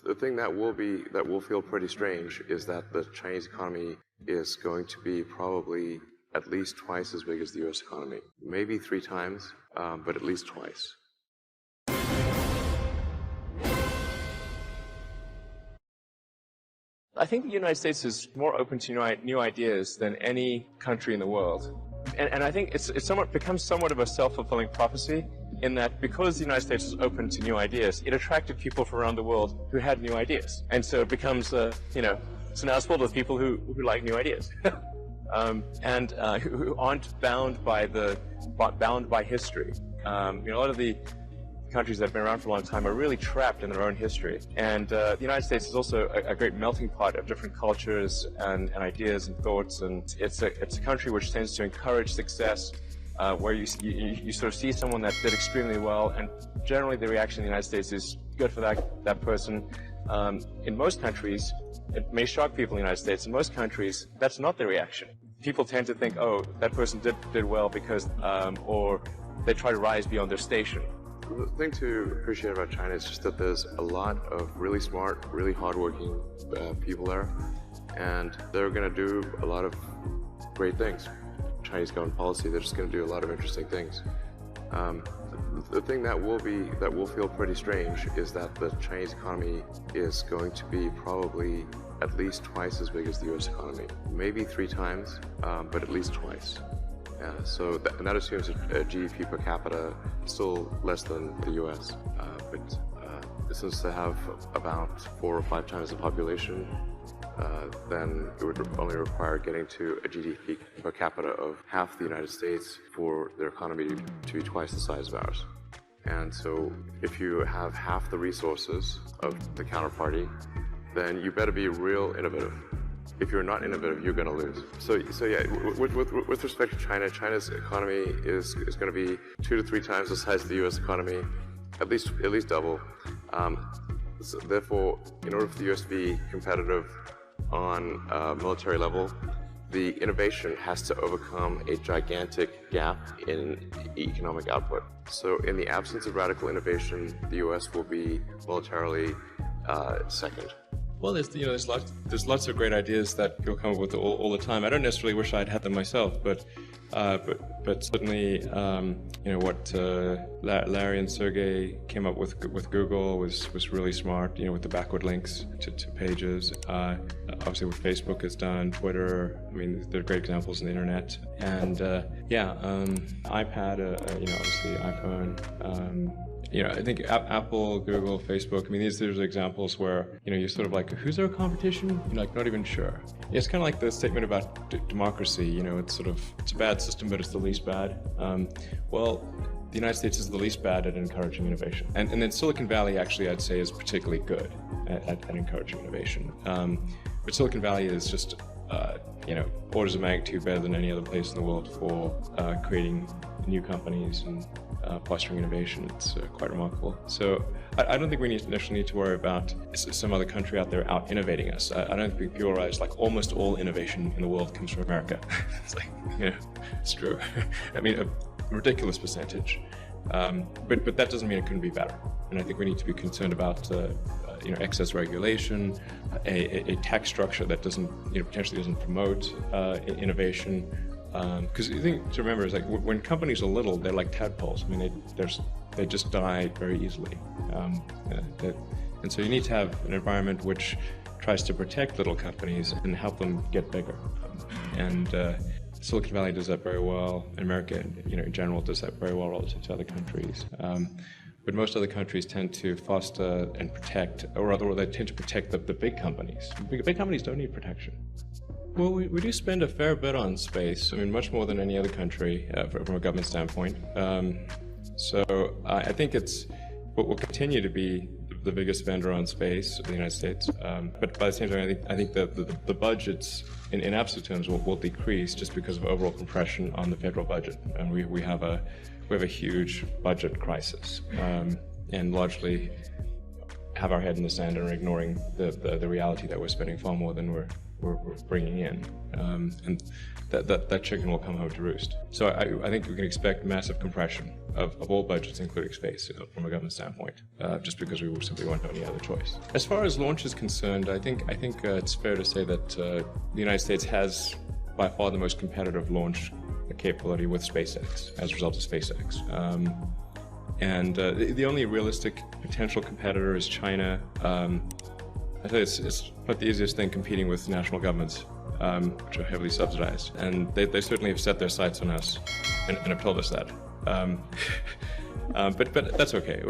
The thing that will feel pretty strange is that the Chinese economy is going to be probably at least twice as big as the US economy. Maybe 3 times, but at least twice. I think the United States is more open to new ideas than any country in the world. And I think it's becomes somewhat of a self-fulfilling prophecy in that because the United States is open to new ideas, it attracted people from around the world who had new ideas. And so it becomes, so now it's filled with people who like new ideas. And who aren't bound by history. A lot of the countries that have been around for a long time are really trapped in their own history. And the United States is also a great melting pot of different cultures and ideas and thoughts. And it's a country which tends to encourage success, where you sort of see someone that did extremely well, and generally the reaction in the United States is good for that person. In most countries, it may shock people in the United States. In most countries, that's not the reaction. People tend to think, oh, that person did well because, or they try to rise beyond their station. The thing to appreciate about China is just that there's a lot of really smart, really hardworking people there, and they're going to do a lot of great things. Chinese government policy, they're just going to do a lot of interesting things. The thing that will feel pretty strange is that the Chinese economy is going to be probably at least twice as big as the US economy. Maybe 3 times, but at least twice. And that assumes a GDP per capita still less than the US. But since they have about 4 or 5 times the population, then it would only require getting to a GDP per capita of half the United States for their economy to be twice the size of ours. And so if you have half the resources of the counterparty, then you better be real innovative. If you're not innovative, you're going to lose. So yeah, with respect to China, China's economy is going to be 2 to 3 times the size of the U.S. economy, at least double. So therefore, in order for the U.S. to be competitive on a military level, the innovation has to overcome a gigantic gap in economic output. So in the absence of radical innovation, the U.S. will be militarily second. Well, there's lots of great ideas that people come up with all the time. I don't necessarily wish I'd had them myself, but certainly what Larry and Sergey came up with Google was really smart. with the backward links to pages. Obviously, what Facebook has done, Twitter. I mean, there are great examples on the internet. And iPad. Obviously iPhone. I think Apple, Google, Facebook, I mean, these are examples where, you're sort of like, who's our competition? You're like, not even sure. It's kind of like the statement about democracy, it's a bad system, but it's the least bad. Well, the United States is the least bad at encouraging innovation. And then Silicon Valley, actually, I'd say, is particularly good at encouraging innovation. But Silicon Valley is just, orders of magnitude better than any other place in the world for creating new companies and fostering innovation. It's quite remarkable. So I don't think we initially need to worry about some other country out there out innovating us. I don't think people realize almost all innovation in the world comes from America. It's it's true. I mean, a ridiculous percentage. But that doesn't mean it couldn't be better. And I think we need to be concerned about excess regulation, a tax structure that potentially doesn't promote innovation. Because the thing to remember is when companies are little, they're like tadpoles. I mean, they just die very easily. And so you need to have an environment which tries to protect little companies and help them get bigger. And Silicon Valley does that very well. And America, in general, does that very well relative to other countries. But most other countries tend to foster and protect, or rather, they tend to protect the big companies. Big companies don't need protection. Well, we do spend a fair bit on space. I mean, much more than any other country from a government standpoint. So I think we'll continue to be the biggest spender on space in the United States. But by the same time, I think the budgets in absolute terms will decrease just because of overall compression on the federal budget, and we have a huge budget crisis, and largely have our head in the sand and are ignoring the reality that we're spending far more than we're we're bringing in, and that chicken will come home to roost. So I think we can expect massive compression of all budgets, including space, from a government standpoint, just because we simply won't have any other choice. As far as launch is concerned, I think it's fair to say that the United States has by far the most competitive launch capability with SpaceX as a result of SpaceX. And the only realistic potential competitor is China. I think it's not the easiest thing competing with national governments, which are heavily subsidized. And they certainly have set their sights on us and have told us that. But that's okay.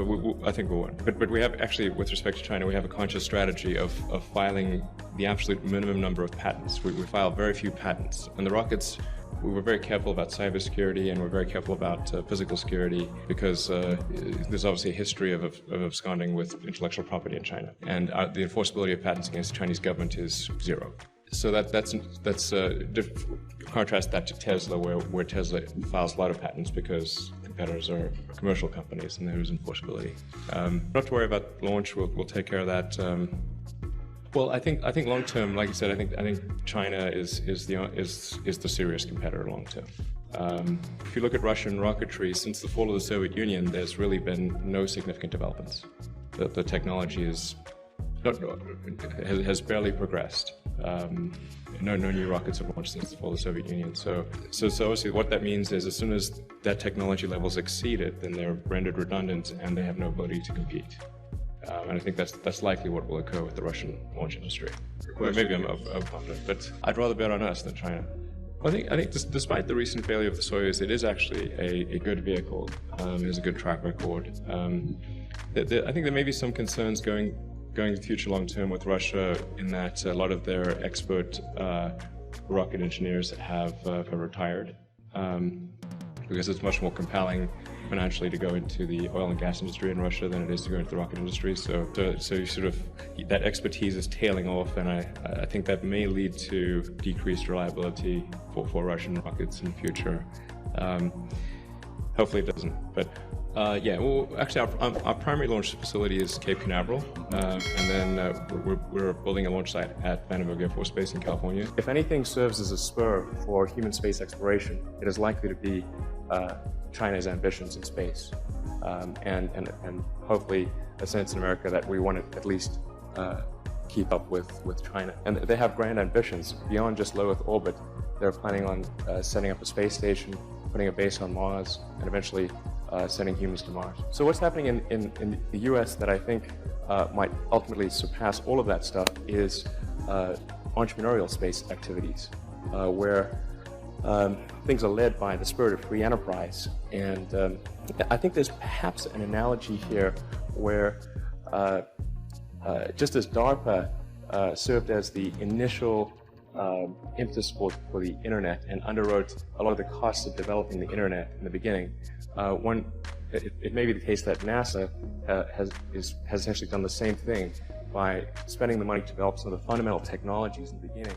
I think we'll win. But we have actually, with respect to China, we have a conscious strategy of filing the absolute minimum number of patents. We file very few patents. And the rockets, we were very careful about cybersecurity, and we're very careful about physical security, because there's obviously a history of absconding with intellectual property in China, and the enforceability of patents against the Chinese government is zero. So that's contrast that to Tesla, where Tesla files a lot of patents because competitors are commercial companies and there is enforceability. Not to worry about launch. We'll take care of that. Well, I think long term, like I said, I think China is the serious competitor long term. If you look at Russian rocketry, since the fall of the Soviet Union, there's really been no significant developments. The technology has barely progressed. No new rockets have launched since the fall of the Soviet Union. So obviously what that means is, as soon as that technology level is exceeded, then they're rendered redundant and they have no ability to compete. And I think that's likely what will occur with the Russian launch industry. Well, maybe I'm confident, but I'd rather bet on us than China. I think despite the recent failure of the Soyuz, it is actually a good vehicle. It has a good track record. I think there may be some concerns going in the future long term with Russia, in that a lot of their expert rocket engineers have retired, because it's much more compelling financially to go into the oil and gas industry in Russia than it is to go into the rocket industry. So you sort of, that expertise is tailing off, and I think that may lead to decreased reliability for Russian rockets in the future. Hopefully it doesn't. But yeah, well, actually our primary launch facility is Cape Canaveral, and then we're building a launch site at Vandenberg Air Force Base in California. If anything serves as a spur for human space exploration, it is likely to be China's ambitions in space, and hopefully a sense in America that we want to at least keep up with China. And they have grand ambitions beyond just low Earth orbit. They're planning on setting up a space station, putting a base on Mars, and eventually sending humans to Mars. So what's happening in the US that I think might ultimately surpass all of that stuff is entrepreneurial space activities, where things are led by the spirit of free enterprise. And I think there's perhaps an analogy here where just as DARPA served as the initial impetus for the internet and underwrote a lot of the costs of developing the internet in the beginning, it may be the case that NASA has essentially done the same thing by spending the money to develop some of the fundamental technologies in the beginning.